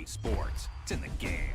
talking sports. It's in the game.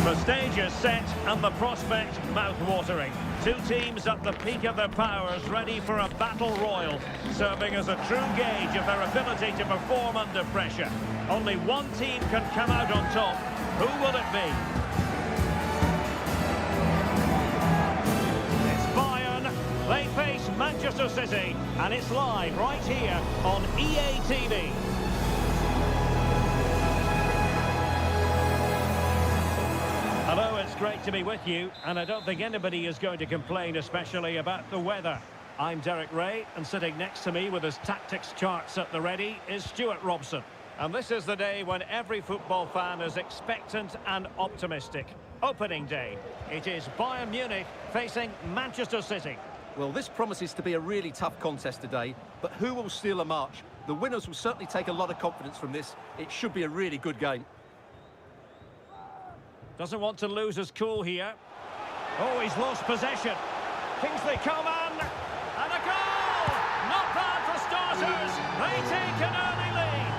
The stage is set and the prospect mouth-watering. Two teams at the peak of their powers, ready for a battle royal, serving as a true gauge of their ability to perform under pressure. Only one team can come out on top. Who will it be? It's Bayern. They face Manchester City, and it's live right here on EA TV. Hello, it's great to be with you, and I don't think anybody is going to complain, especially about the weather. I'm Derek Ray, and sitting next to me with his tactics charts at the ready is Stuart Robson. And this is the day when every football fan is expectant and optimistic. Opening day. It is Bayern Munich facing Manchester City. Well, this promises to be a really tough contest today, but who will steal a march? The winners will certainly take a lot of confidence from this. It should be a really good game. Doesn't want to lose his cool here. Oh, he's lost possession. Kingsley Coman, and a goal! Not bad for starters. They take an early lead.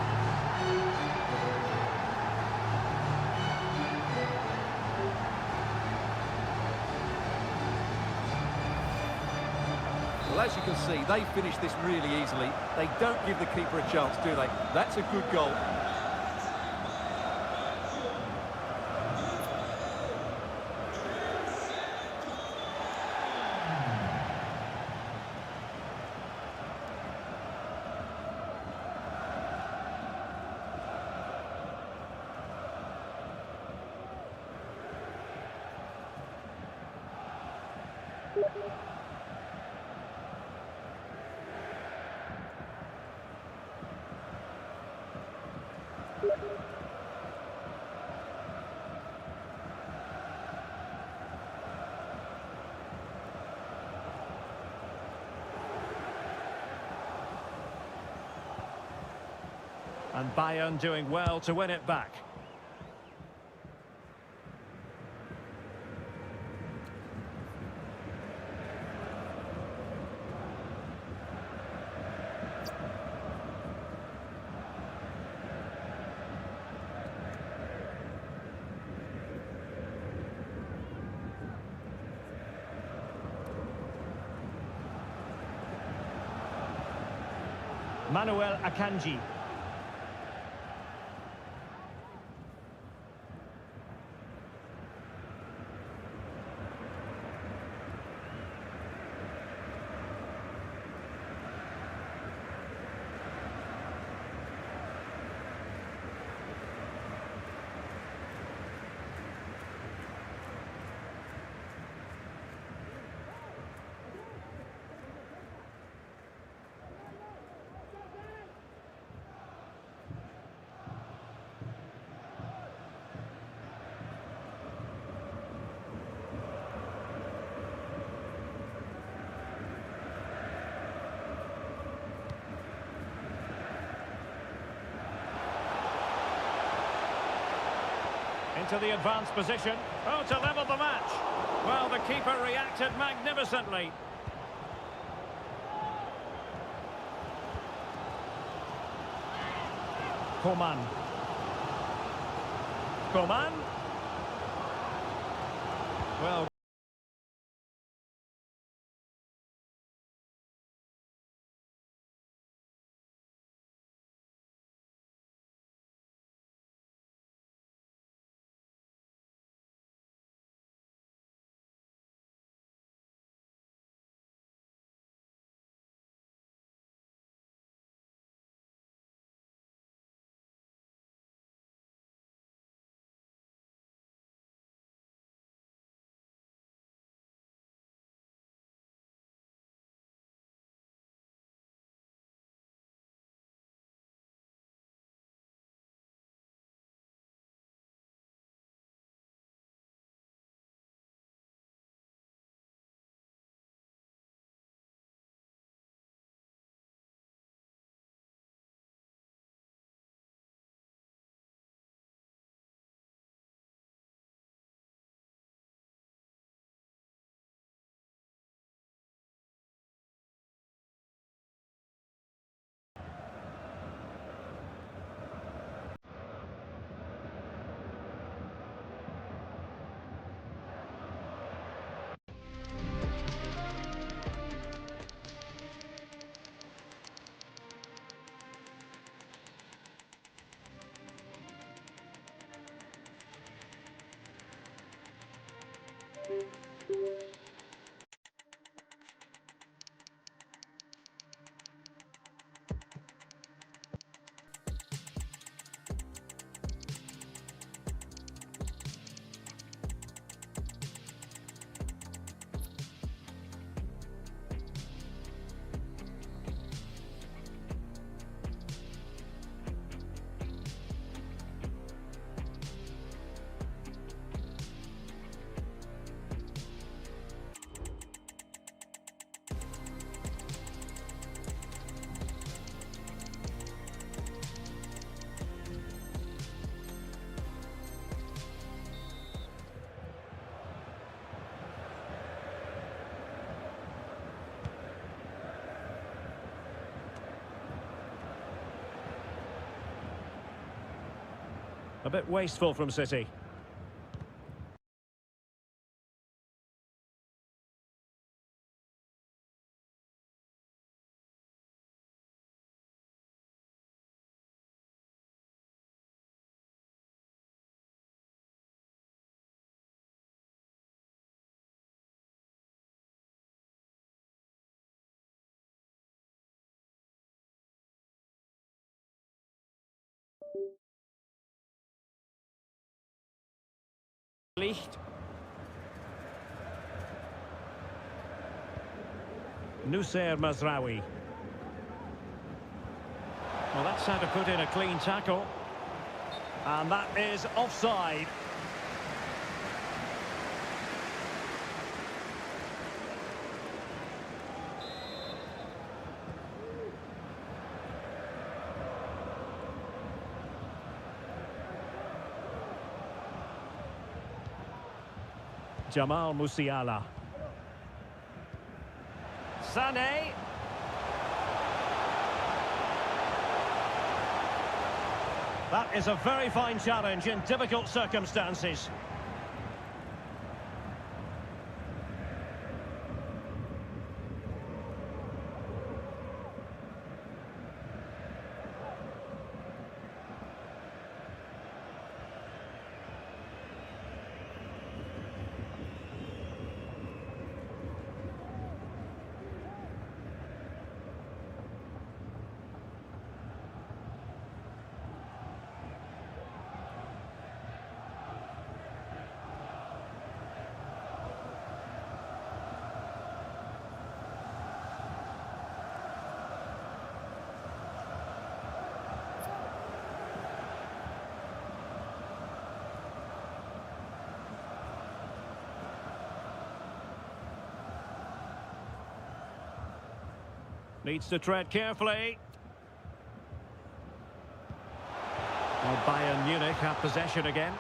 Well, as you can see, they finish this really easily. They don't give the keeper a chance, do they? That's a good goal. And Bayern doing well to win it back. Manuel Akanji. Into the advanced position. Oh, to level the match. Well, the keeper reacted magnificently. Coolmoon. Coolmoon. Well. A bit wasteful from City. Licht. Nussair Mazraoui. Well, that's how to put in a clean tackle. And that is offside. Jamal Musiala. Sané. That is a very fine challenge in difficult circumstances. Needs to tread carefully. Well, Bayern Munich have possession again.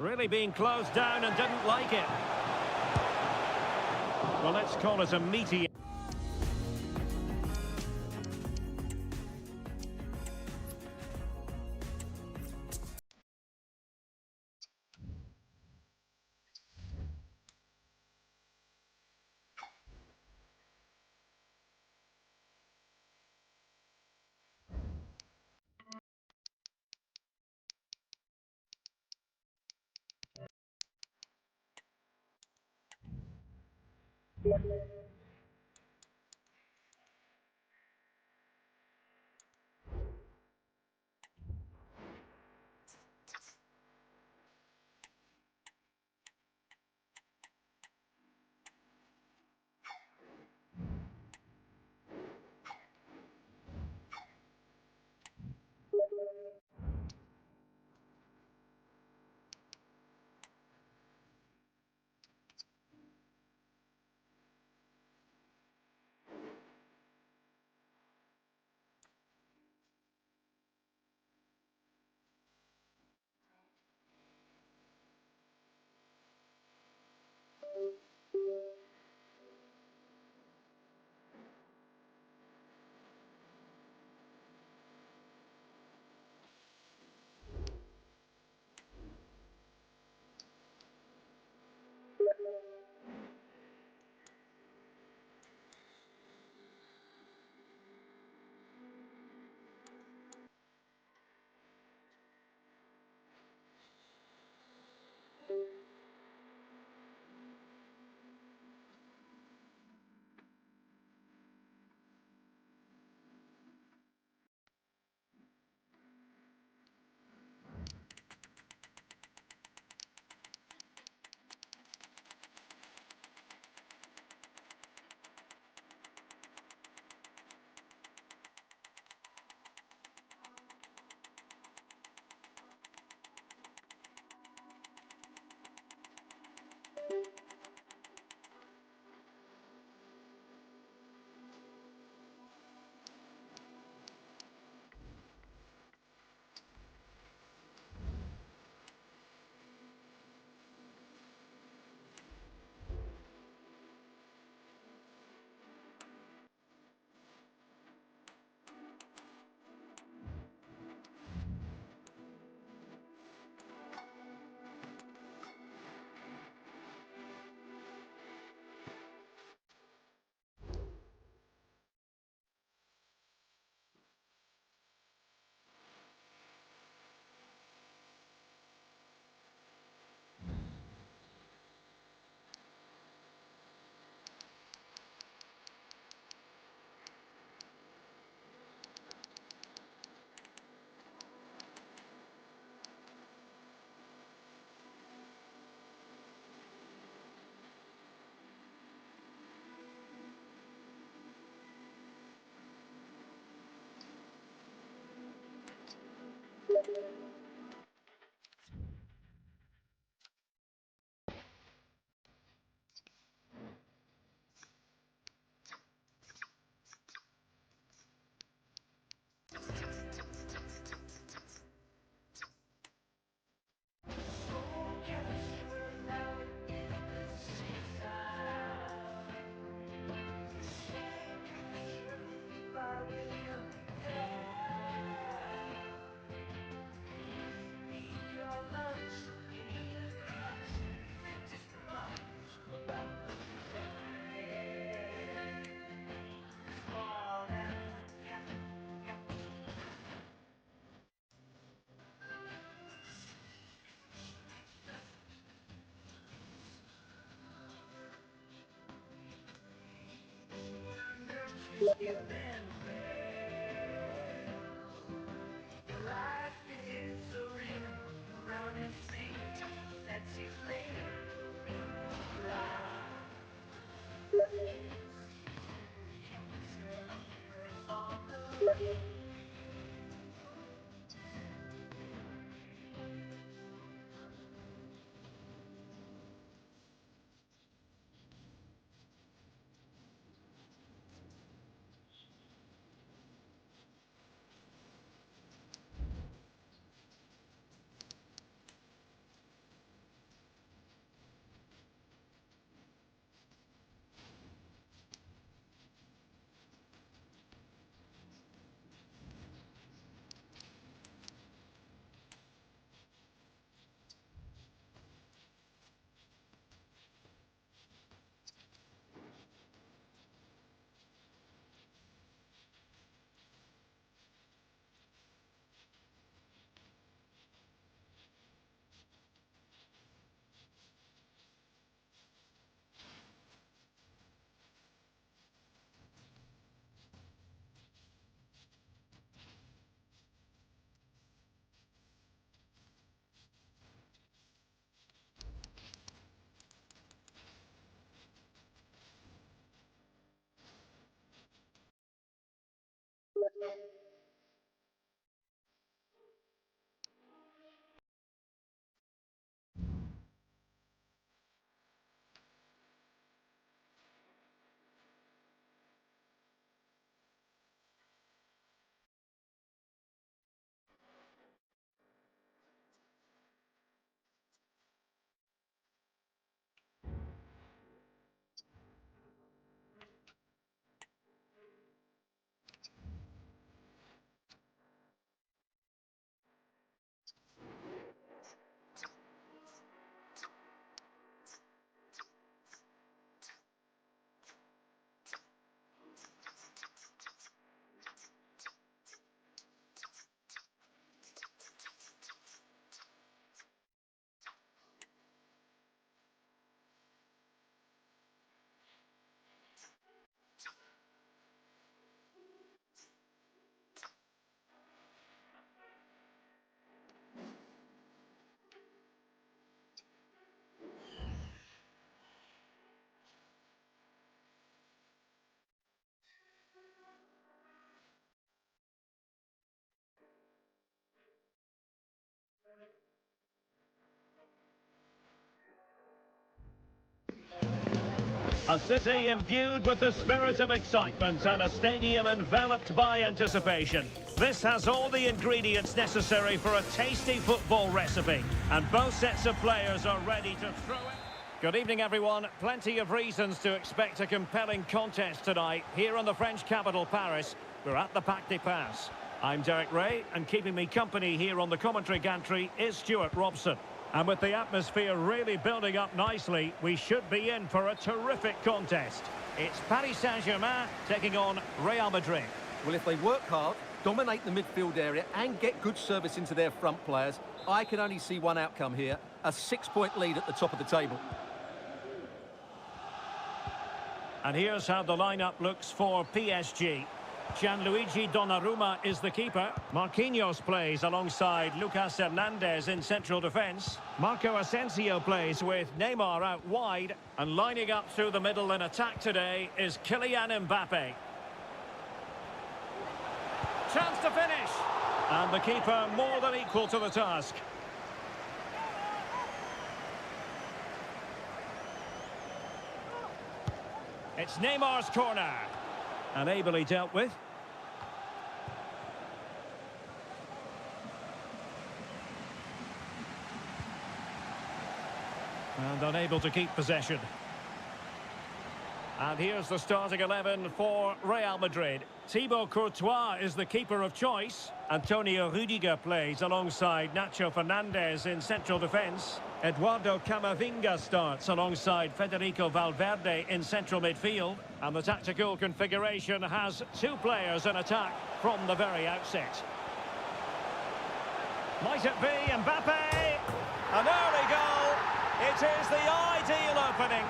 Really being closed down and didn't like it. Well, let's call it a meaty... A city imbued with the spirit of excitement and a stadium enveloped by anticipation. This has all the ingredients necessary for a tasty football recipe. And both sets of players are ready to throw it. Good evening, everyone. Plenty of reasons to expect a compelling contest tonight here in the French capital, Paris. We're at the Parc des Princes. I'm Derek Ray, and keeping me company here on the commentary gantry is Stuart Robson. And with the atmosphere really building up nicely, we should be in for a terrific contest. It's Paris Saint-Germain taking on Real Madrid. Well, if they work hard, dominate the midfield area and get good service into their front players, I can only see one outcome here, a 6-point lead at the top of the table. And here's how the lineup looks for PSG. Gianluigi Donnarumma is the keeper. Marquinhos plays alongside Lucas Hernandez in central defence. Marco Asensio plays with Neymar out wide. And lining up through the middle in attack today is Kylian Mbappe. Chance to finish. And the keeper more than equal to the task. It's Neymar's corner. And ably dealt with. And unable to keep possession. And here's the starting 11 for Real Madrid. Thibaut Courtois is the keeper of choice. Antonio Rüdiger plays alongside Nacho Fernandez in central defence. Eduardo Camavinga starts alongside Federico Valverde in central midfield. And the tactical configuration has two players in attack from the very outset. Might it be Mbappe? An early goal. It is the ideal opening.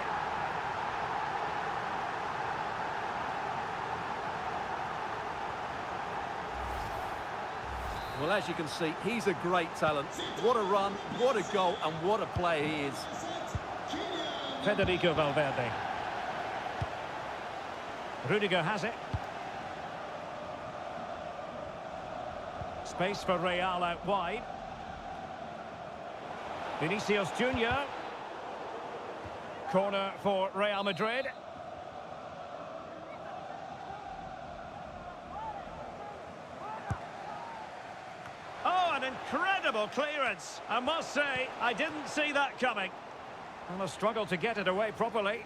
Well, as you can see, he's a great talent. What a run, what a goal, and what a player he is. Federico Valverde. Rüdiger has it. Space for Real out wide. Vinicius Junior. Corner for Real Madrid. Oh, an incredible clearance. I must say, I didn't see that coming. And a struggle to get it away properly.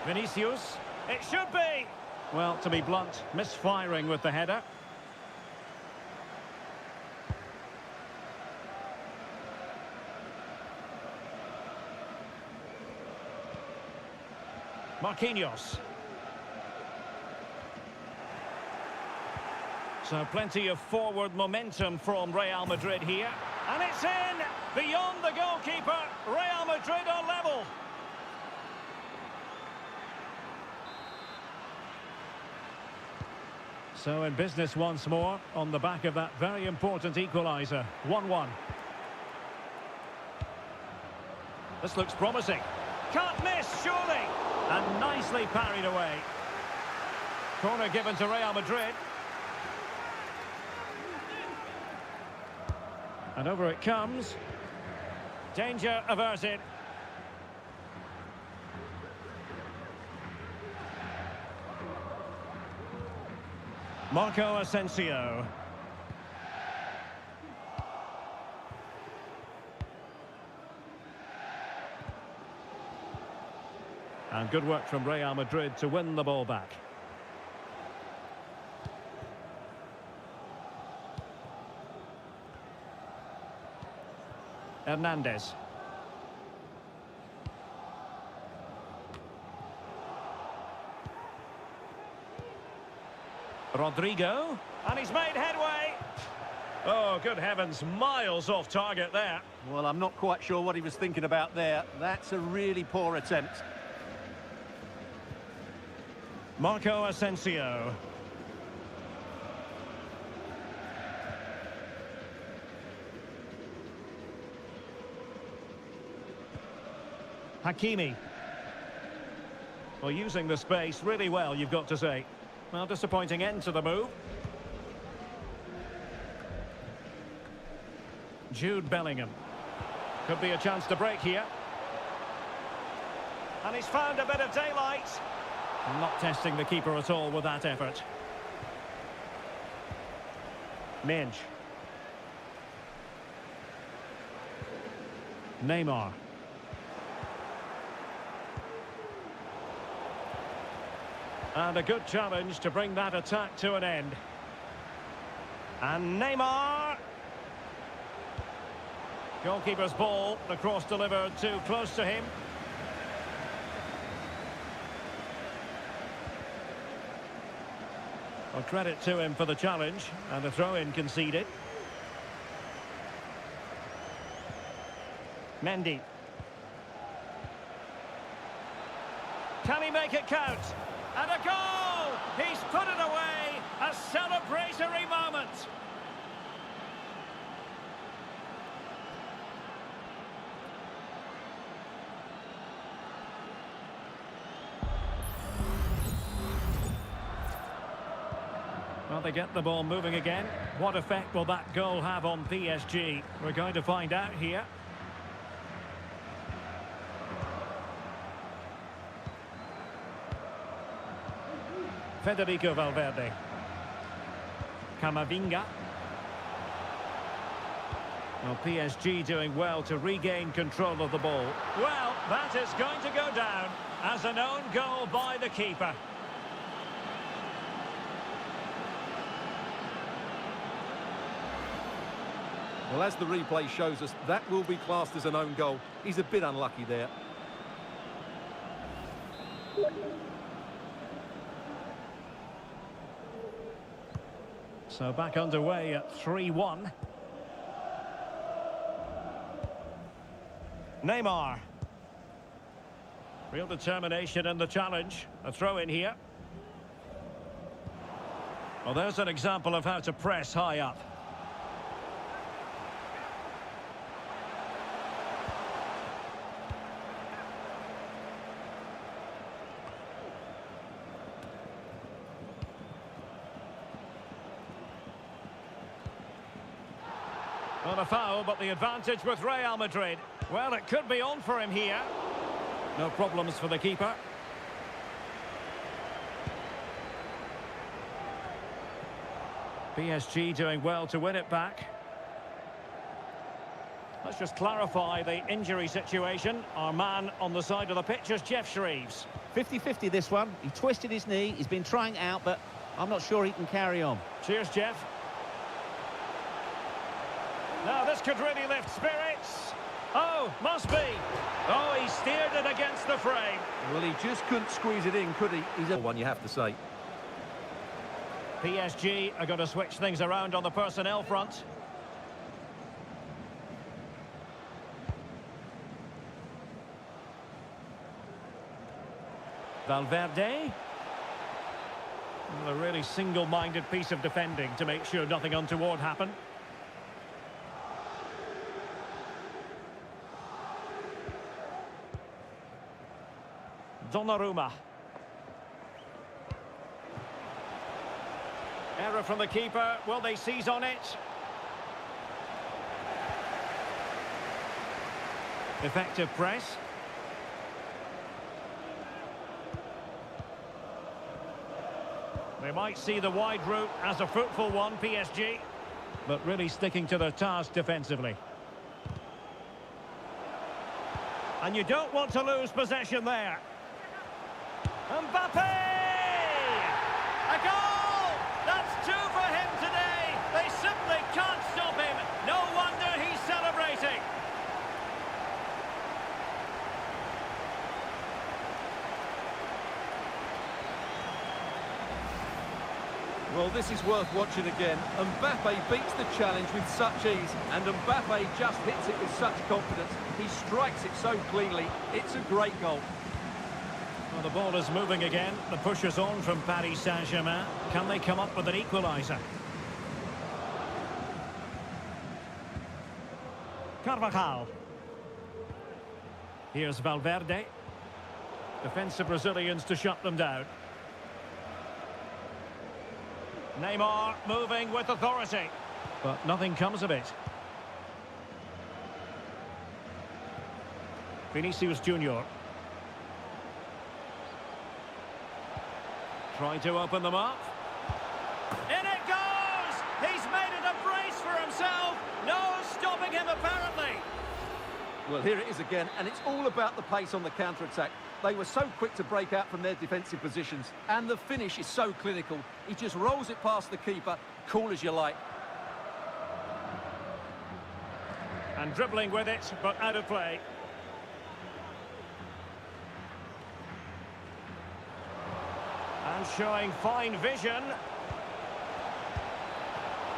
Vinicius. It should be. Well, to be blunt, misfiring with the header. Marquinhos. So plenty of forward momentum from Real Madrid here. And it's in! Beyond the goalkeeper, Real Madrid are level. So in business once more, on the back of that very important equaliser. 1-1. This looks promising. Can't miss, surely! And nicely parried away. Corner given to Real Madrid. And over it comes. Danger averted. Marco Asensio. And good work from Real Madrid to win the ball back. Hernandez. Rodrigo. And he's made headway. Oh, good heavens, miles off target there. Well, I'm not quite sure what he was thinking about there. That's a really poor attempt. Marco Asensio. Hakimi. Well, using the space really well, you've got to say. Well, disappointing end to the move. Jude Bellingham. Could be a chance to break here. And he's found a bit of daylight. Not testing the keeper at all with that effort. Menj. Neymar. And a good challenge to bring that attack to an end. And Neymar. Goalkeeper's ball, the cross delivered too close to him. Well, credit to him for the challenge, and the throw-in conceded. Mendy. Can he make it count? And a goal! He's put it away! A celebratory moment! Well, they get the ball moving again. What effect will that goal have on PSG? We're going to find out here. Federico Valverde. Camavinga. Well, PSG doing well to regain control of the ball. Well, that is going to go down as an own goal by the keeper. Well, as the replay shows us, that will be classed as an own goal. He's a bit unlucky there. So back underway at 3-1. Neymar. Real determination in the challenge. A throw in here. Well, there's an example of how to press high up. Not a foul, but the advantage with Real Madrid. Well, it could be on for him here. No problems for the keeper. PSG doing well to win it back. Let's just clarify the injury situation. Our man on the side of the pitch is Jeff Shreves. 50-50 this one. He twisted his knee. He's been trying out, but I'm not sure he can carry on. Cheers, Jeff. Now, this could really lift spirits. Oh, must be. Oh, he steered it against the frame. Well, he just couldn't squeeze it in, could he? He's a one, you have to say. PSG are going to switch things around on the personnel front. Valverde. Well, a really single-minded piece of defending to make sure nothing untoward happened. Donnarumma. Error from the keeper. Will they seize on it? Effective press. They might see the wide route as a fruitful one, PSG, but really sticking to their task defensively. And you don't want to lose possession there. Mbappe! A goal! That's two for him today. They simply can't stop him. No wonder he's celebrating. Well, this is worth watching again. Mbappe beats the challenge with such ease, and Mbappe just hits it with such confidence. He strikes it so cleanly. It's a great goal. Well, the ball is moving again. The push is on from Paris Saint-Germain. Can they come up with an equaliser? Carvajal. Here's Valverde. Defensive Brazilians to shut them down. Neymar moving with authority, but nothing comes of it. Vinicius Junior. Trying to open them up. In it goes! He's made it a brace for himself. No stopping him, apparently. Well, here it is again, and it's all about the pace on the counter-attack. They were so quick to break out from their defensive positions, and the finish is so clinical. He just rolls it past the keeper, cool as you like. And dribbling with it, but out of play. And showing fine vision.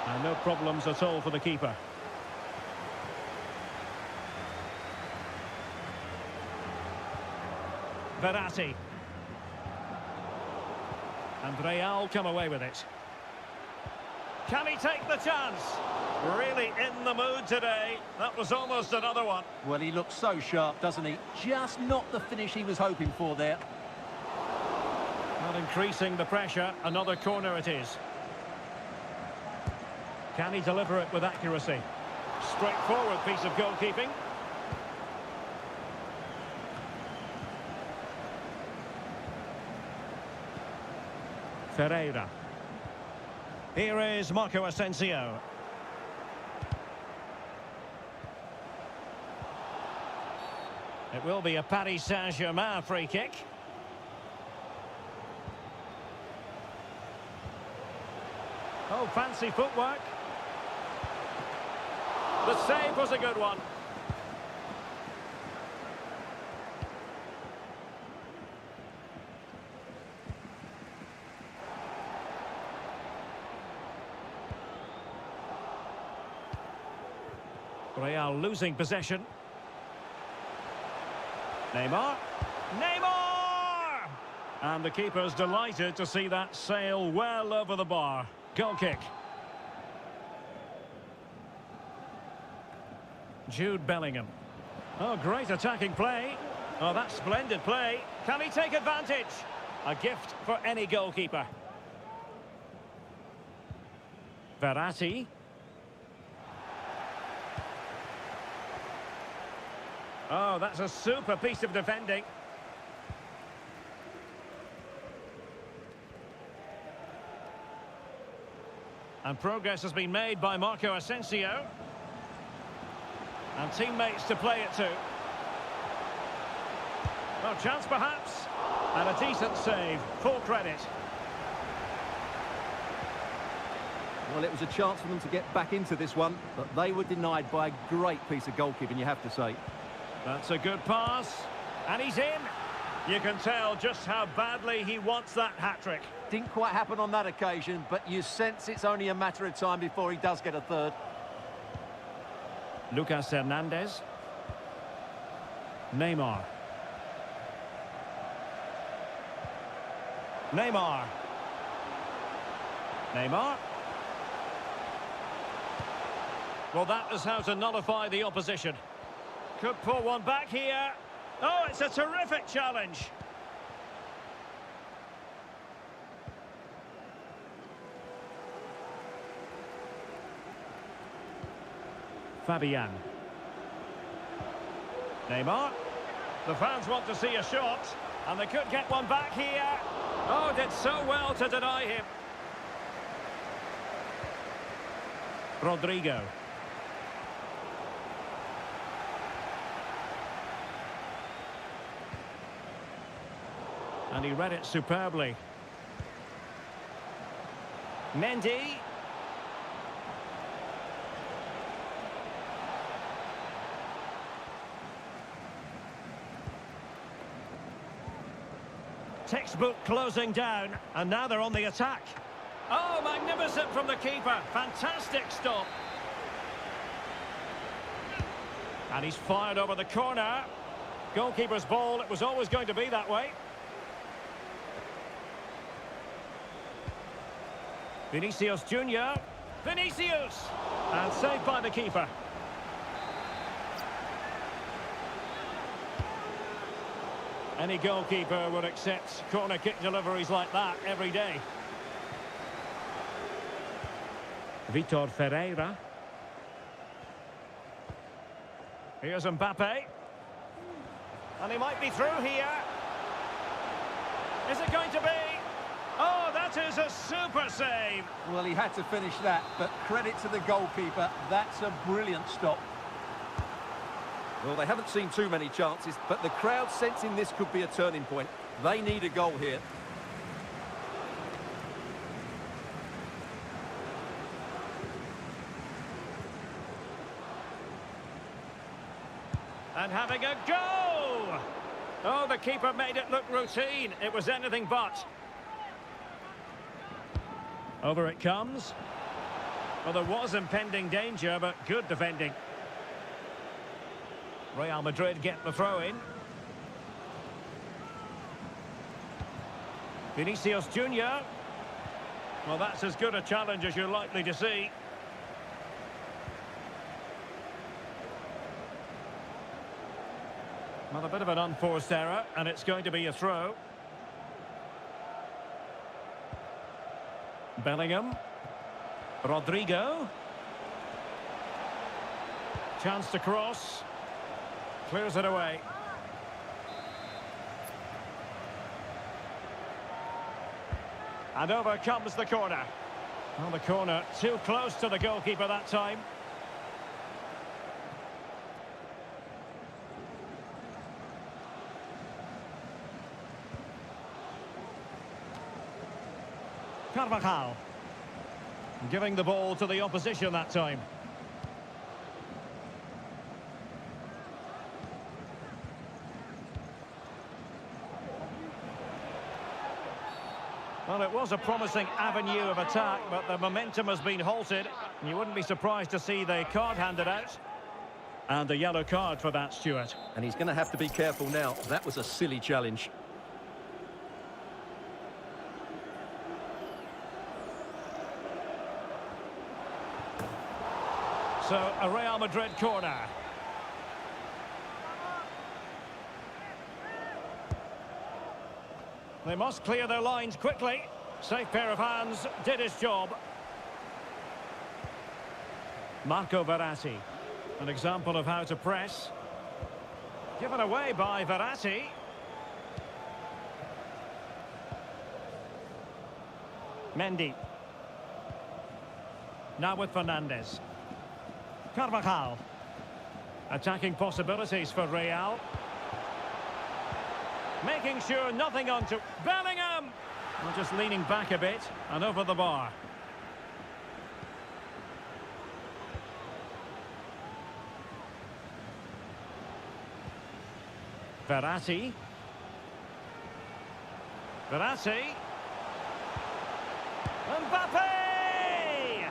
And no problems at all for the keeper. Verratti. And Real come away with it. Can he take the chance? Really in the mood today. That was almost another one. Well, he looks so sharp, doesn't he? Just not the finish he was hoping for there. Not increasing the pressure. Another corner it is. Can he deliver it with accuracy? Straightforward piece of goalkeeping. Ferreira. Here is Marco Asensio. It will be a Paris Saint-Germain free kick. Oh, fancy footwork. The save was a good one. Real losing possession. Neymar. Neymar! And the keeper's delighted to see that sail well over the bar. Goal kick. Jude Bellingham. Oh, great attacking play. Oh, that's splendid play. Can he take advantage? A gift for any goalkeeper. Verratti. Oh, that's a super piece of defending. And progress has been made by Marco Asensio. And teammates to play it to. Oh, chance perhaps. And a decent save. Full credit. Well, it was a chance for them to get back into this one, but they were denied by a great piece of goalkeeping, you have to say. That's a good pass. And he's in. You can tell just how badly he wants that hat-trick. Didn't quite happen on that occasion, but you sense it's only a matter of time before he does get a third. Lucas Hernandez. Neymar. Neymar. Neymar. Well, that is how to nullify the opposition. Could pull one back here. Oh, it's a terrific challenge. Fabian. Neymar. The fans want to see a shot, and they could get one back here. Oh, did so well to deny him. Rodrigo. And he read it superbly. Mendy. Textbook closing down, and now they're on the attack. Oh, magnificent from the keeper. Fantastic stop. And he's fired over the corner. Goalkeeper's ball, it was always going to be that way. Vinicius Junior. Vinicius! And saved by the keeper. Any goalkeeper would accept corner kick deliveries like that every day. Vitor Ferreira. Here's Mbappe. And he might be through here. Is it going to be? Oh, that is a super save. Well, he had to finish that, but credit to the goalkeeper. That's a brilliant stop. Well, they haven't seen too many chances, but the crowd sensing this could be a turning point. They need a goal here. And having a go! Oh, the keeper made it look routine. It was anything but. Over it comes. Well, there was impending danger, but good defending. Real Madrid get the throw-in. Vinicius Junior. Well, that's as good a challenge as you're likely to see. Well, a bit of an unforced error, and it's going to be a throw. Bellingham. Rodrigo. Chance to cross. Clears it away. And over comes the corner. Well, the corner too close to the goalkeeper that time. Carvajal. Giving the ball to the opposition that time. Well, it was a promising avenue of attack, but the momentum has been halted. You wouldn't be surprised to see the card handed out. And a yellow card for that, Stuart. And he's going to have to be careful now. That was a silly challenge. So, a Real Madrid corner. They must clear their lines quickly. Safe pair of hands, did his job. Marco Verratti. An example of how to press. Given away by Verratti. Mendy. Now with Fernandes. Carvajal. Attacking possibilities for Real. Making sure nothing onto Bellingham. Well, just leaning back a bit and over the bar. Verratti. Verratti. Mbappe!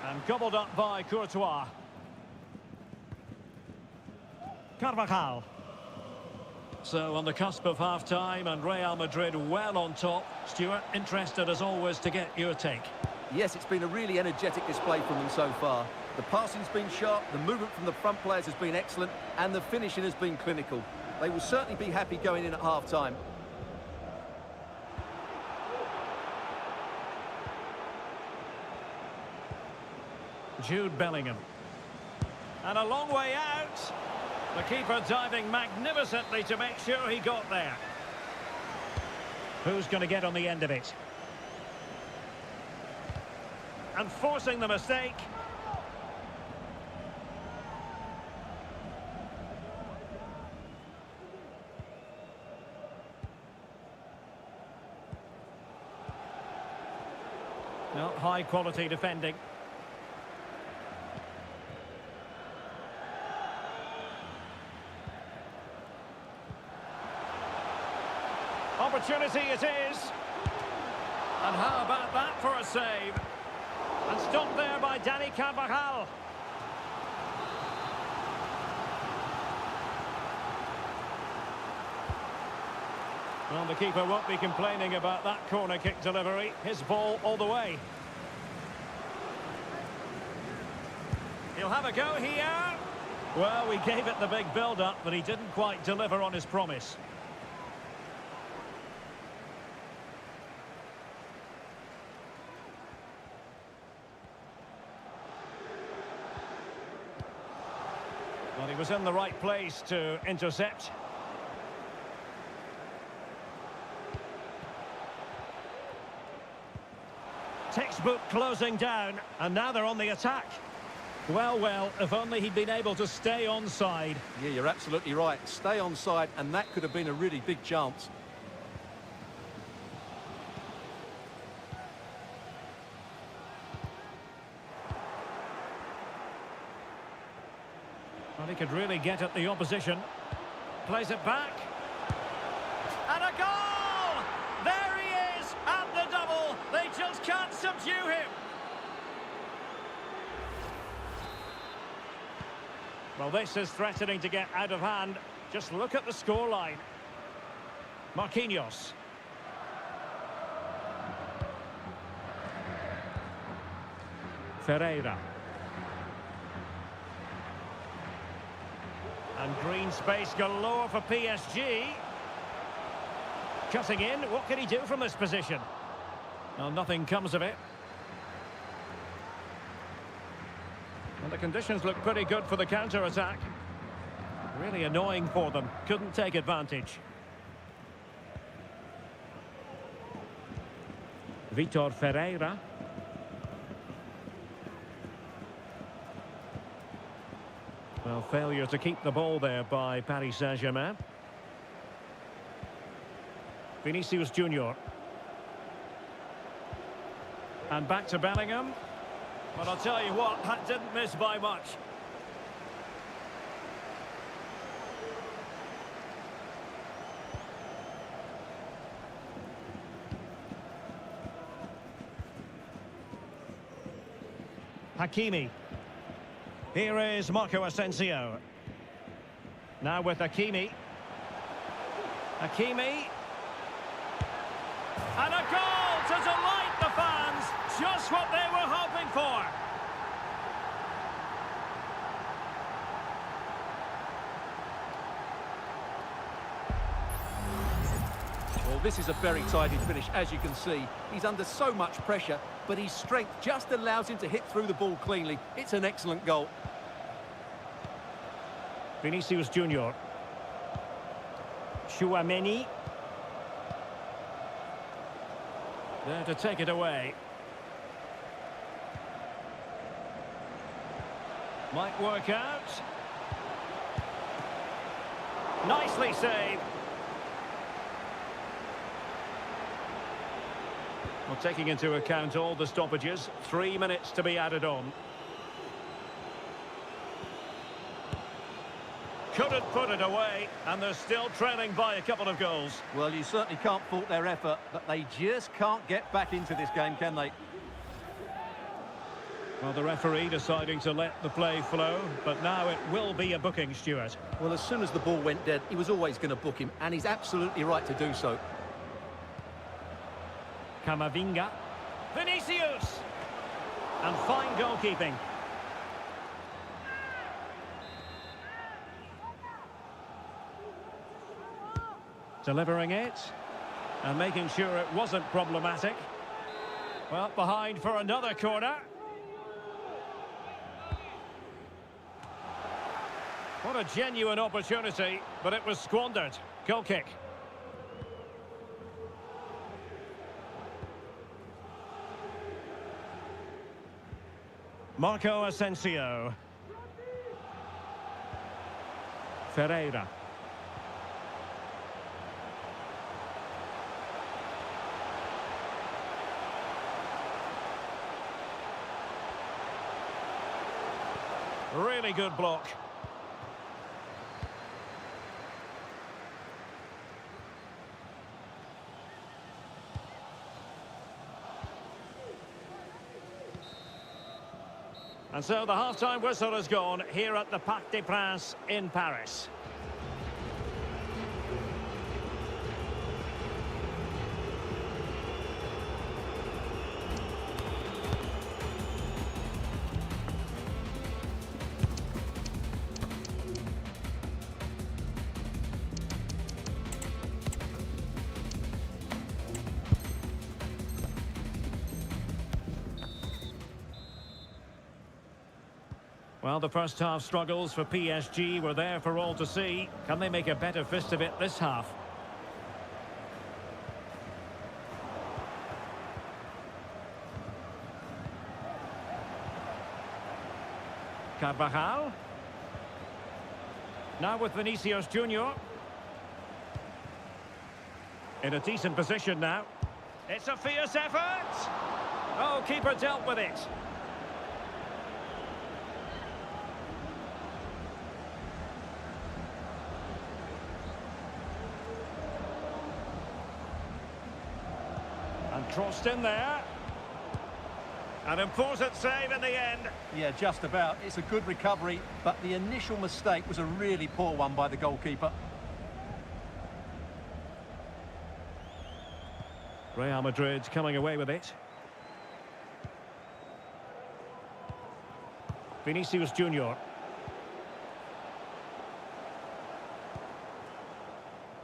And gobbled up by Courtois. Carvajal. So on the cusp of half-time and Real Madrid well on top. Stuart, interested as always to get your take. Yes, it's been a really energetic display from them so far. The passing's been sharp, the movement from the front players has been excellent, and the finishing has been clinical. They will certainly be happy going in at half-time. Jude Bellingham. And a long way out. The keeper diving magnificently to make sure he got there. Who's going to get on the end of it? And forcing the mistake. No, high quality defending. Opportunity it is. And how about that for a save? And stopped there by Dani Carvajal. Well, the keeper won't be complaining about that corner kick delivery. His ball all the way. He'll have a go here. Well, we gave it the big build-up, but he didn't quite deliver on his promise. Well, he was in the right place to intercept. Textbook closing down, and now they're on the attack. Well, well, if only he'd been able to stay onside. Yeah, you're absolutely right. Stay onside, and that could have been a really big chance. Well, he could really get at the opposition. Plays it back. And a goal! There he is at the double. They just can't subdue him. Well, this is threatening to get out of hand. Just look at the scoreline. Marquinhos. Ferreira. And green space galore for PSG. Cutting in, what can he do from this position? Well, nothing comes of it. And the conditions look pretty good for the counter-attack. Really annoying for them. Couldn't take advantage. Vitor Ferreira. Well, failure to keep the ball there by Paris Saint-Germain. Vinicius Junior. And back to Bellingham. But I'll tell you what, that didn't miss by much. Hakimi. Here is Marco Asensio. Now with Hakimi. Hakimi. And a goal to delight the fans. Just what they were hoping for. Well, this is a very tidy finish, as you can see. He's under so much pressure, but his strength just allows him to hit through the ball cleanly. It's an excellent goal. Vinicius Junior. Chouameni. There to take it away. Might work out. Nicely saved. Well, taking into account all the stoppages, 3 minutes to be added on. Couldn't put it away, and they're still trailing by a couple of goals. Well, you certainly can't fault their effort, but they just can't get back into this game, can they? Well, the referee deciding to let the play flow, but now it will be a booking, Stuart. Well, as soon as the ball went dead, he was always going to book him, and he's absolutely right to do so. Camavinga. Vinicius! And fine goalkeeping. Delivering it. And making sure it wasn't problematic. Well, behind for another corner. What a genuine opportunity, but it was squandered. Goal kick. Marco Asensio. Ferreira. Really good block. And so the half-time whistle has gone here at the Parc des Princes in Paris. Well, the first half struggles for PSG were there for all to see. Can they make a better fist of it this half? Carvajal. Now with Vinicius Junior. In a decent position now. It's a fierce effort. Oh, keeper dealt with it. And crossed in there. An important save in the end. Yeah, just about. It's a good recovery, but the initial mistake was a really poor one by the goalkeeper. Real Madrid coming away with it. Vinicius Junior.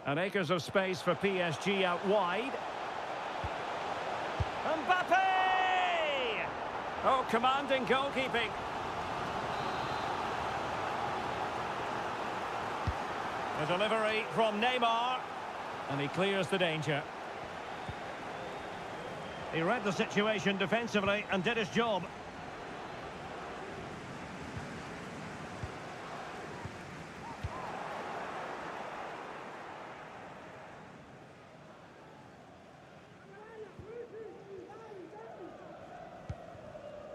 And acres of space for PSG out wide. Mbappe! Oh, commanding goalkeeping. A delivery from Neymar. And he clears the danger. He read the situation defensively and did his job.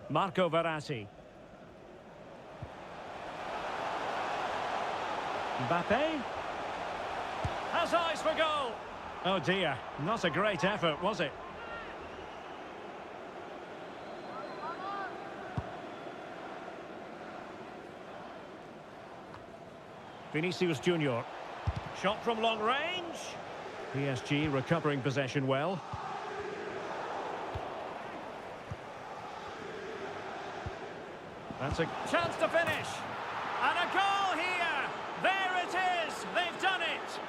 Marco Verratti. Mbappe. Has eyes for goal. Oh dear, not a great effort, was it? Vinicius Junior. Shot from long range. PSG recovering possession well. That's a chance to finish. And a goal here. There it is. They've done it.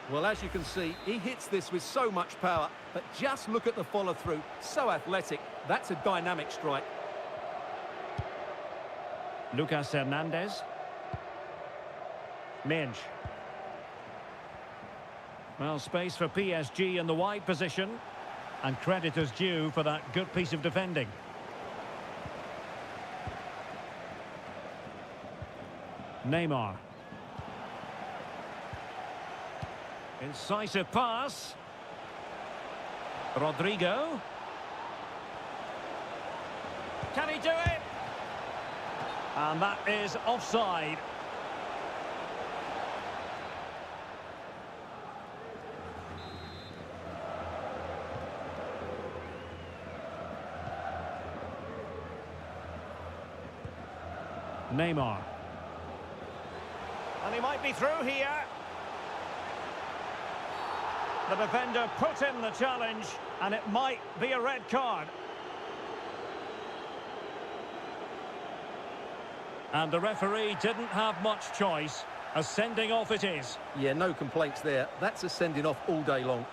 Well, as you can see, he hits this with so much power, but just look at the follow-through. So athletic. That's a dynamic strike. Lucas Hernandez. Menj. Well, space for PSG in the wide position. And credit is due for that good piece of defending. Neymar. Incisive pass. Rodrigo. Can he do it? And that is offside. Neymar. And he might be through here. The defender put in the challenge, and it might be a red card. And the referee didn't have much choice. A sending off it is. Yeah, no complaints there. That's a sending off all day long.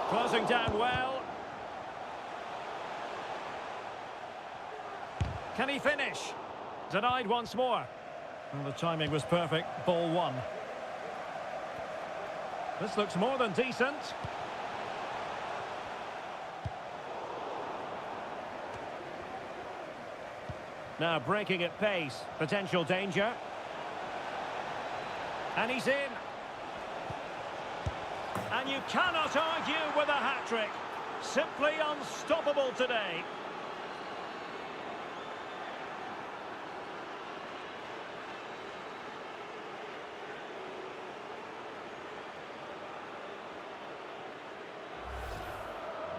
Closing down well. Can he finish? Denied once more. Well, the timing was perfect. Ball one. This looks more than decent. Now breaking at pace. Potential danger. And he's in. And you cannot argue with a hat-trick. Simply unstoppable today.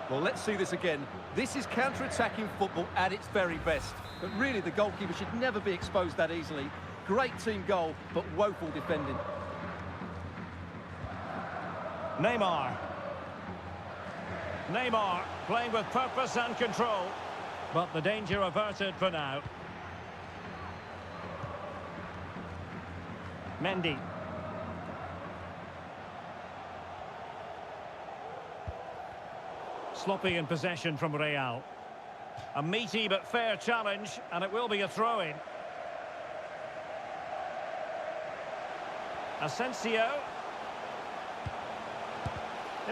Well, let's see this again. This is counter-attacking football at its very best. But really, the goalkeeper should never be exposed that easily. Great team goal, but woeful defending. Neymar. Neymar playing with purpose and control. But the danger averted for now. Mendy. Sloppy in possession from Real. A meaty but fair challenge, and it will be a throw-in. Asensio.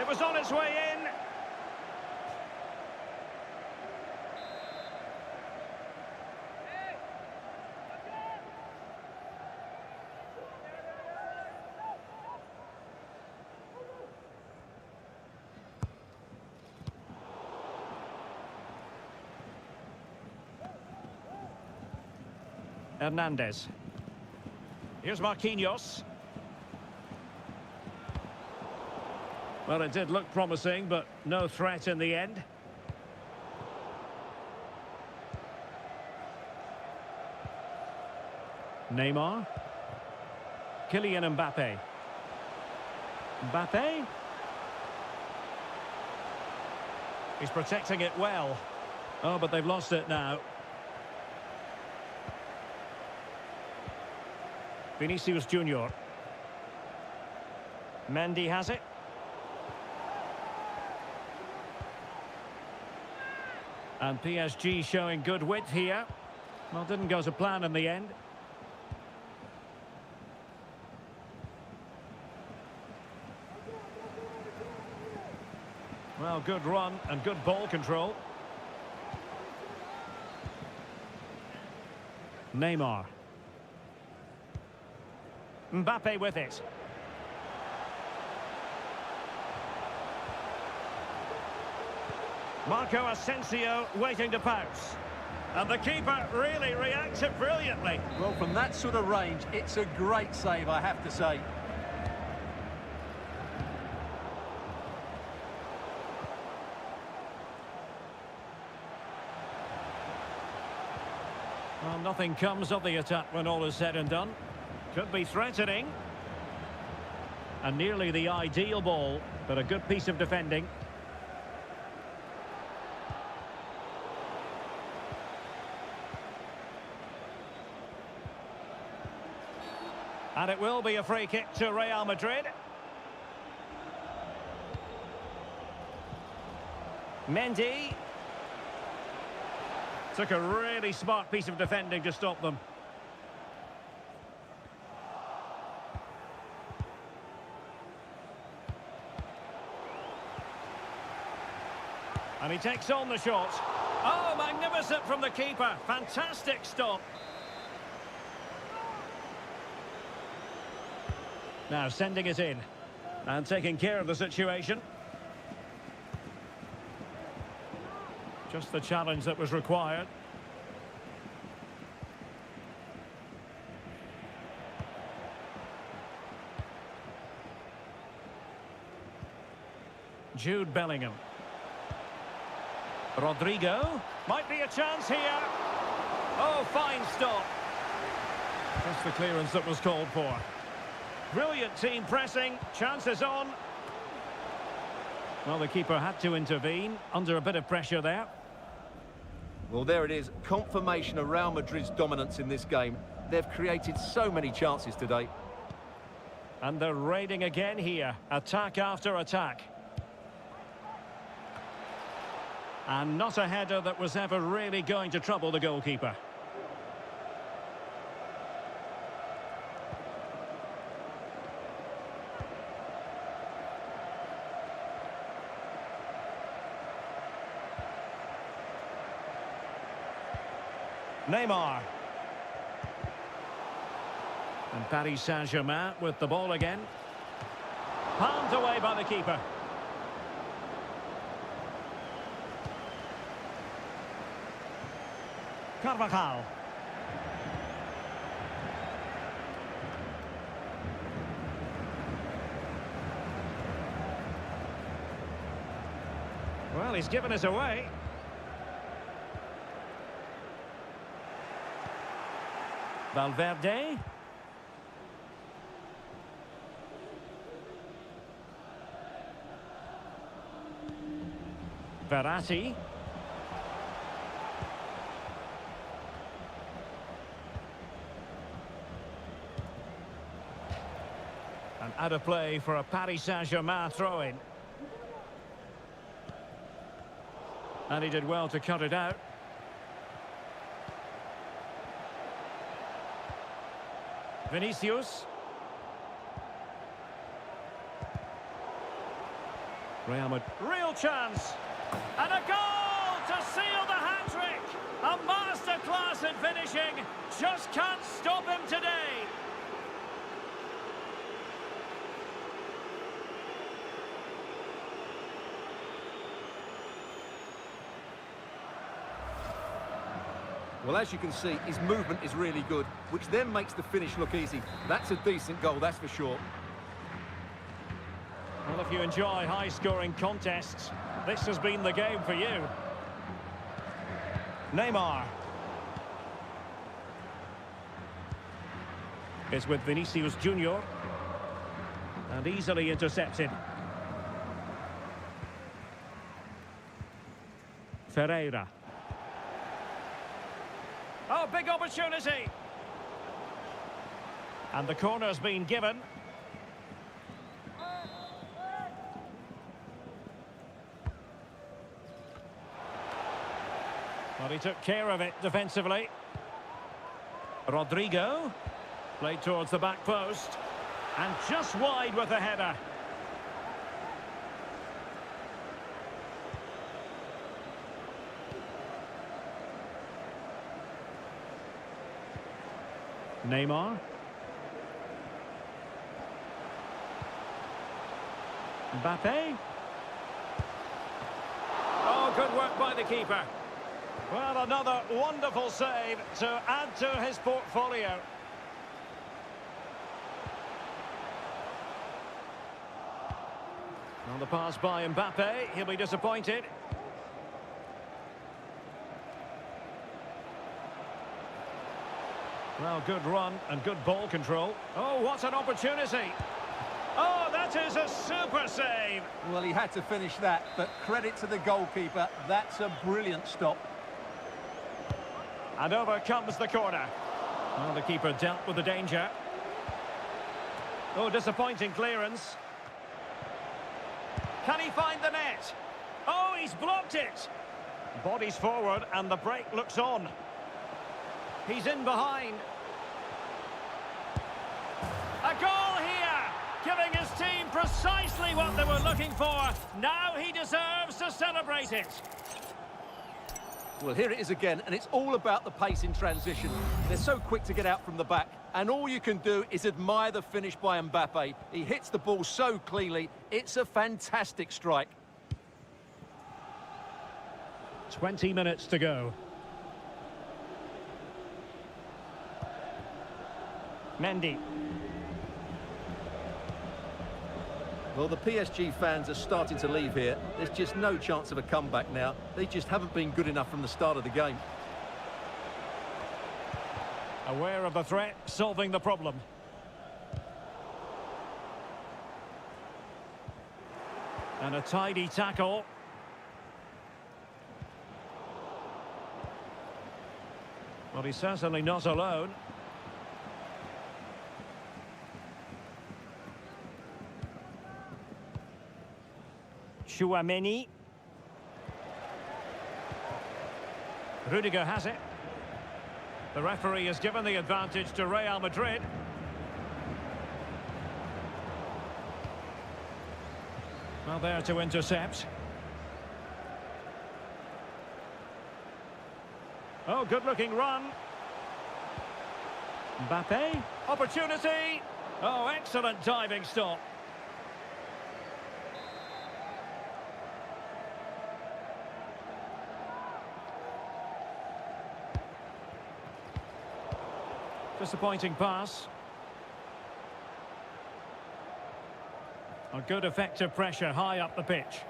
It was on its way in. Hernandez. Here's Marquinhos. Well, it did look promising, but no threat in the end. Neymar. Kylian Mbappe. Mbappe. He's protecting it well. Oh, but they've lost it now. Vinicius Junior. Mendy has it. And PSG showing good width here. Well, didn't go to plan in the end. Well, good run and good ball control. Neymar. Mbappe with it. Marco Asensio waiting to pounce. And the keeper really reacted brilliantly. Well, from that sort of range, it's a great save, I have to say. Well, nothing comes of the attack when all is said and done. Could be threatening. And nearly the ideal ball, but a good piece of defending. And it will be a free kick to Real Madrid. Mendy. Took a really smart piece of defending to stop them. And he takes on the shot. Oh, magnificent from the keeper. Fantastic stop. Now sending it in. And taking care of the situation. Just the challenge that was required. Jude Bellingham. Rodrigo. Might be a chance here. Oh, fine stop. Just the clearance that was called for. Brilliant team pressing. Chances on. Well, the keeper had to intervene under a bit of pressure there. Well, there it is. Confirmation of Real Madrid's dominance in this game. They've created so many chances today. And they're raiding again here. Attack after attack. And not a header that was ever really going to trouble the goalkeeper. Neymar. And Paris Saint-Germain with the ball again. Palmed away by the keeper. Carvajal. Well, he's given us away. Valverde. Verratti. And out of play for a Paris Saint-Germain throw-in. And he did well to cut it out. Vinicius. Real chance. And a goal to seal the hat-trick. A masterclass in finishing. Just can't stop him today. Well, as you can see, his movement is really good, which then makes the finish look easy. That's a decent goal, that's for sure. Well, if you enjoy high-scoring contests, this has been the game for you. Neymar. It's with Vinicius Junior. And easily intercepted. Ferreira. Oh, big opportunity. And the corner's been given. Well, he took care of it defensively. Rodrigo. Played towards the back post. And just wide with the header. Neymar. Mbappe. Oh, good work by the keeper. Well, another wonderful save to add to his portfolio. On the pass by Mbappe, he'll be disappointed. Well, good run and good ball control. Oh, what an opportunity. Oh, that is a super save. Well, he had to finish that, but credit to the goalkeeper. That's a brilliant stop. And over comes the corner. Well, the keeper dealt with the danger. Oh, disappointing clearance. Can he find the net? Oh, he's blocked it. Bodies forward and the break looks on. He's in behind. A goal here, giving his team precisely what they were looking for. Now he deserves to celebrate it. Well, here it is again, and it's all about the pace in transition. They're so quick to get out from the back, and all you can do is admire the finish by Mbappe. He hits the ball so cleanly. It's a fantastic strike. 20 minutes to go. Mendy. Well, the PSG fans are starting to leave here. There's just no chance of a comeback now. They just haven't been good enough from the start of the game. Aware of the threat, solving the problem. And a tidy tackle. Well, he's certainly not alone. Chouameni. Rudiger has it. The referee has given the advantage to Real Madrid. Well, there to intercept. Oh, good-looking run. Mbappe. Opportunity. Oh, excellent diving stop. Disappointing pass. A good effective pressure high up the pitch.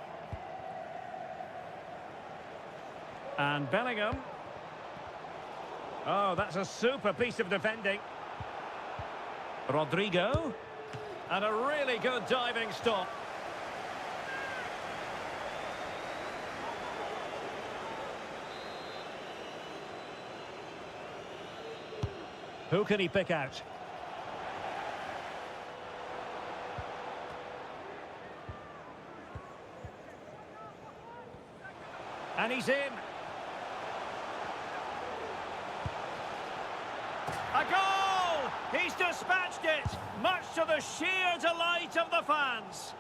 And Bellingham. Oh, that's a super piece of defending. Rodrigo. And a really good diving stop. Who can he pick out? And he's in. A goal! He's dispatched it, much to the sheer delight of the fans.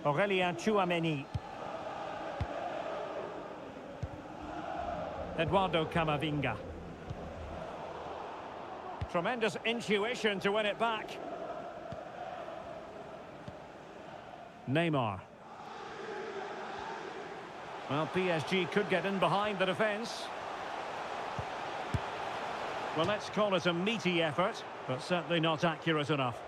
Aurélien Chouameni. Eduardo Camavinga. Tremendous intuition to win it back. Neymar. Well, PSG could get in behind the defence. Well, let's call it a meaty effort, but certainly not accurate enough.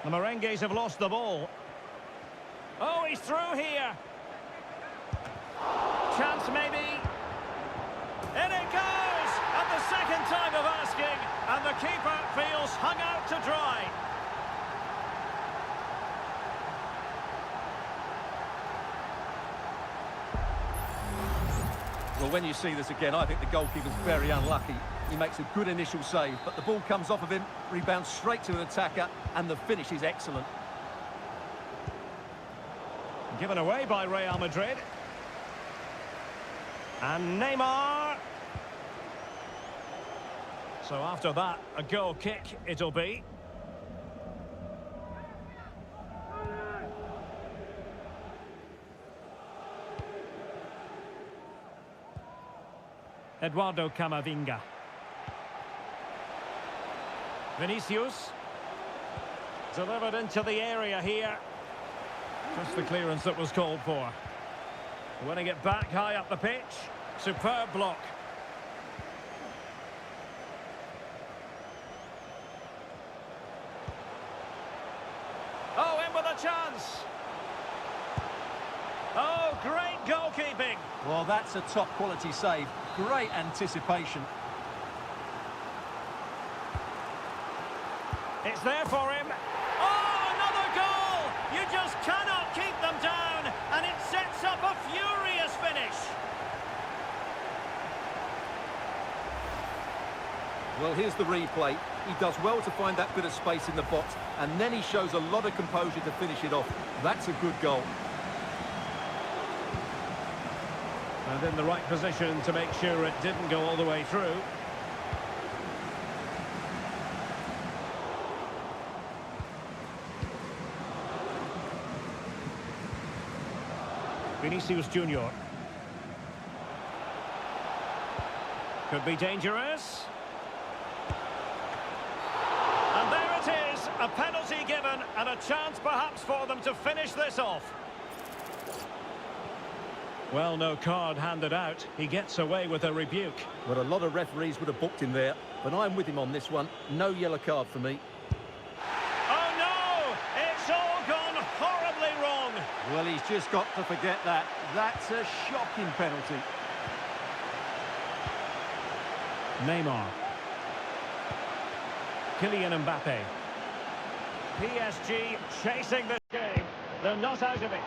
The Merengues have lost the ball. Oh, he's through here. Chance maybe. In it goes! At the second time of asking, and the keeper feels hung out to dry. Well, when you see this again, I think the goalkeeper's very unlucky. He makes a good initial save, but the ball comes off of him, rebounds straight to an attacker, and the finish is excellent. Given away by Real Madrid. And Neymar. So after that, a goal kick it'll be. Eduardo Camavinga. Vinicius. Delivered into the area here. Just the clearance that was called for. Winning it back high up the pitch. Superb block. Oh, in with a chance. Oh, great goalkeeping. Well, that's a top-quality save. Great anticipation. It's there for him. Oh, another goal! You just cannot keep them down, and it sets up a furious finish. Well, here's the replay. He does well to find that bit of space in the box, and then he shows a lot of composure to finish it off. That's a good goal. And in the right position to make sure it didn't go all the way through. Vinicius Junior. Could be dangerous. And there it is, a penalty given and a chance perhaps for them to finish this off. Well, no card handed out. He gets away with a rebuke. Well, a lot of referees would have booked him there, but I'm with him on this one. No yellow card for me. Oh, no! It's all gone horribly wrong. Well, he's just got to forget that. That's a shocking penalty. Neymar. Kylian Mbappe. PSG chasing this game. They're not out of it.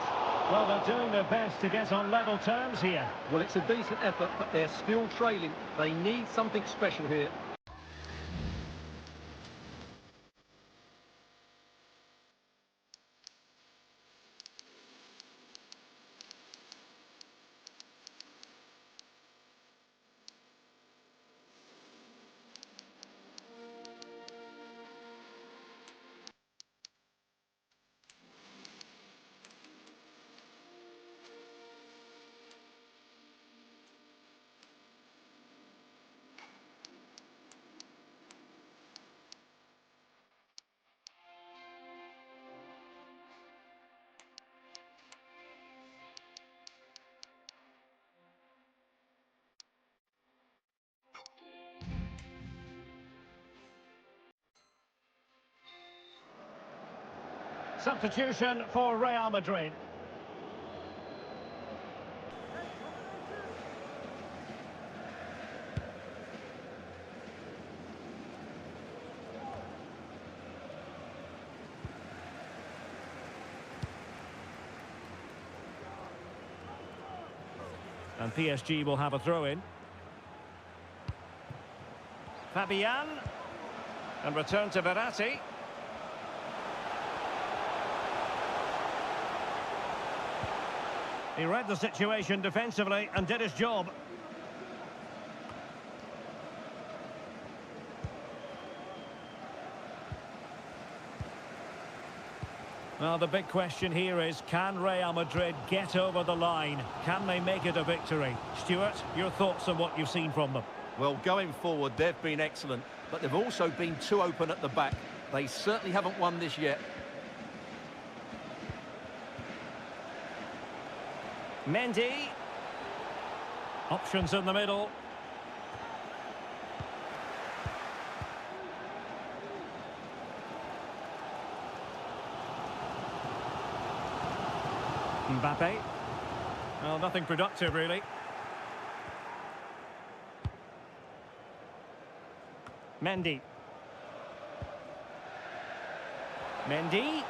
Well, they're doing their best to get on level terms here. Well, it's a decent effort, but they're still trailing. They need something special here. Substitution for Real Madrid. And PSG will have a throw-in. Fabian. And return to Verratti. He read the situation defensively and did his job. Well, the big question here is, can Real Madrid get over the line? Can they make it a victory? Stuart, your thoughts on what you've seen from them? Well, going forward, they've been excellent, but they've also been too open at the back. They certainly haven't won this yet. Mendy. Options in the middle. Mbappe. Well, nothing productive, really. Mendy. Mendy.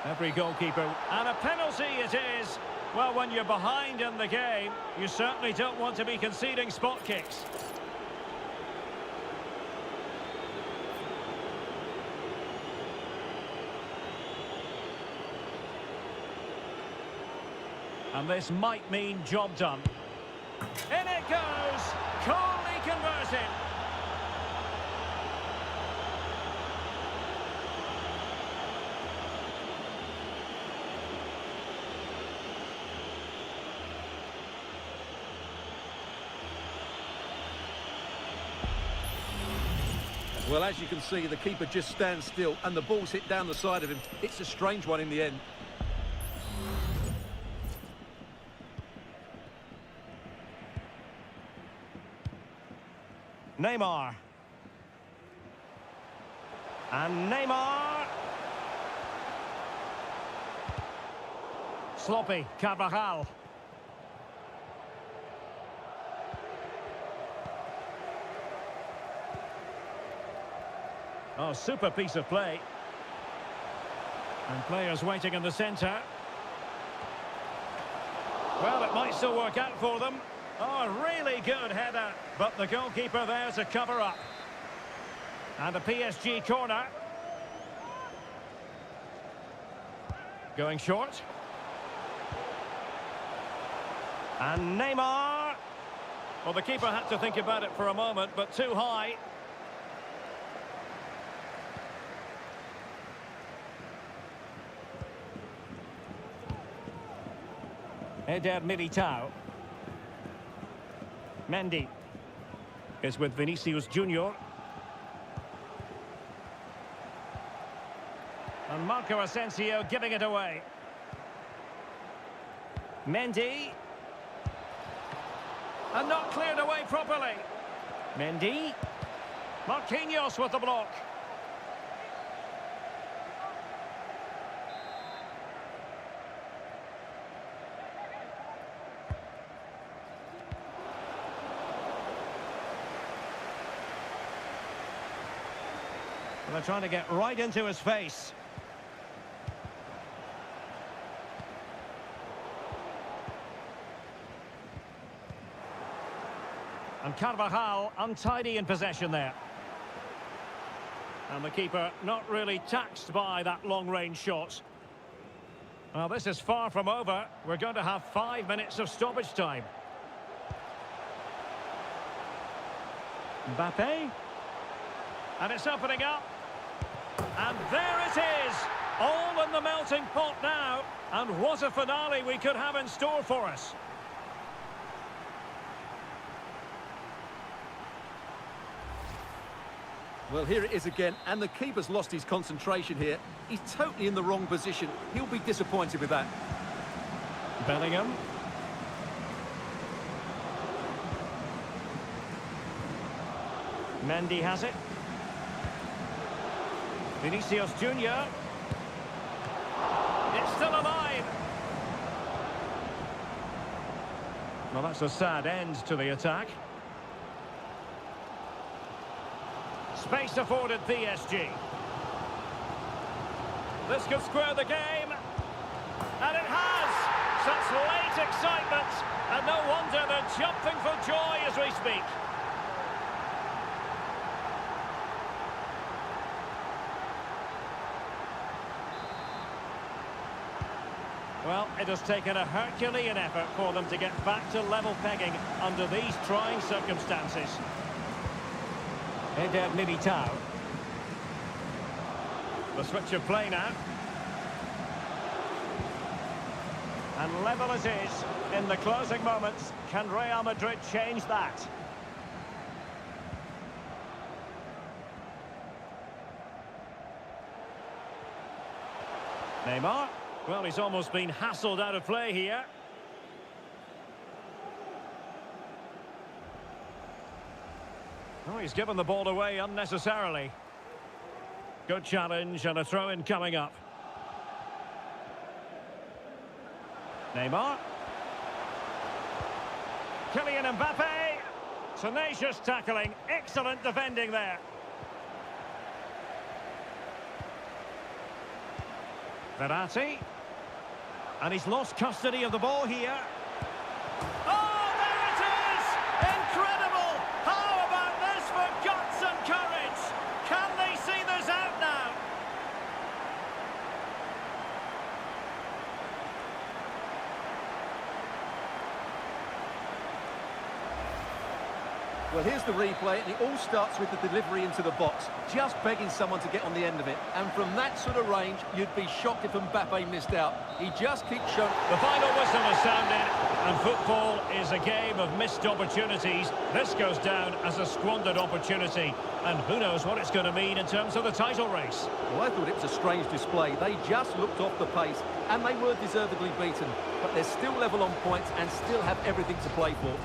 Every goalkeeper. And a penalty it is. Well, when you're behind in the game, you certainly don't want to be conceding spot kicks. And this might mean job done. In it goes! Coolly converted! Well, as you can see, the keeper just stands still and the ball's hit down the side of him. It's a strange one in the end. Neymar. And Neymar. Sloppy, Carvajal. Oh, super piece of play. And players waiting in the centre. Well, it might still work out for them. Oh, really good header, but the goalkeeper there to cover up. And a PSG corner. Going short. And Neymar. Well, the keeper had to think about it for a moment, but too high. Eder Militao. Mendy is with Vinicius Junior. And Marco Asensio giving it away. Mendy. And not cleared away properly. Mendy. Marquinhos with the block. They're trying to get right into his face. And Carvajal untidy in possession there. And the keeper not really taxed by that long-range shot. Well, this is far from over. We're going to have 5 minutes of stoppage time. Mbappe. And it's opening up. And there it is, all in the melting pot now. And what a finale we could have in store for us. Well, here it is again, and the keeper's lost his concentration here. He's totally in the wrong position. He'll be disappointed with that. Bellingham. Mendy has it. Vinicius Junior. It's still alive. Well, that's a sad end to the attack. Space afforded PSG. This could square the game. And it has! Such late excitement. And no wonder they're jumping for joy as we speak. Well, it has taken a Herculean effort for them to get back to level pegging under these trying circumstances. Eder Militao. The switch of play now. And level it is in the closing moments. Can Real Madrid change that? Neymar. Well, he's almost been hassled out of play here. Oh, he's given the ball away unnecessarily. Good challenge and a throw-in coming up. Neymar. Kylian Mbappe. Tenacious tackling. Excellent defending there. Verratti. And he's lost custody of the ball here. Oh, there it is! Incredible! How about this for guts and courage? Can they see this out now? Well, here's the replay, and it all starts with the delivery into the box, just begging someone to get on the end of it. And from that sort of range, you'd be shocked if Mbappe missed out. He just keeps showing... The final whistle has sounded, and football is a game of missed opportunities. This goes down as a squandered opportunity, and who knows what it's going to mean in terms of the title race. Well, I thought it was a strange display. They just looked off the pace, and they were deservedly beaten. But they're still level on points and still have everything to play for.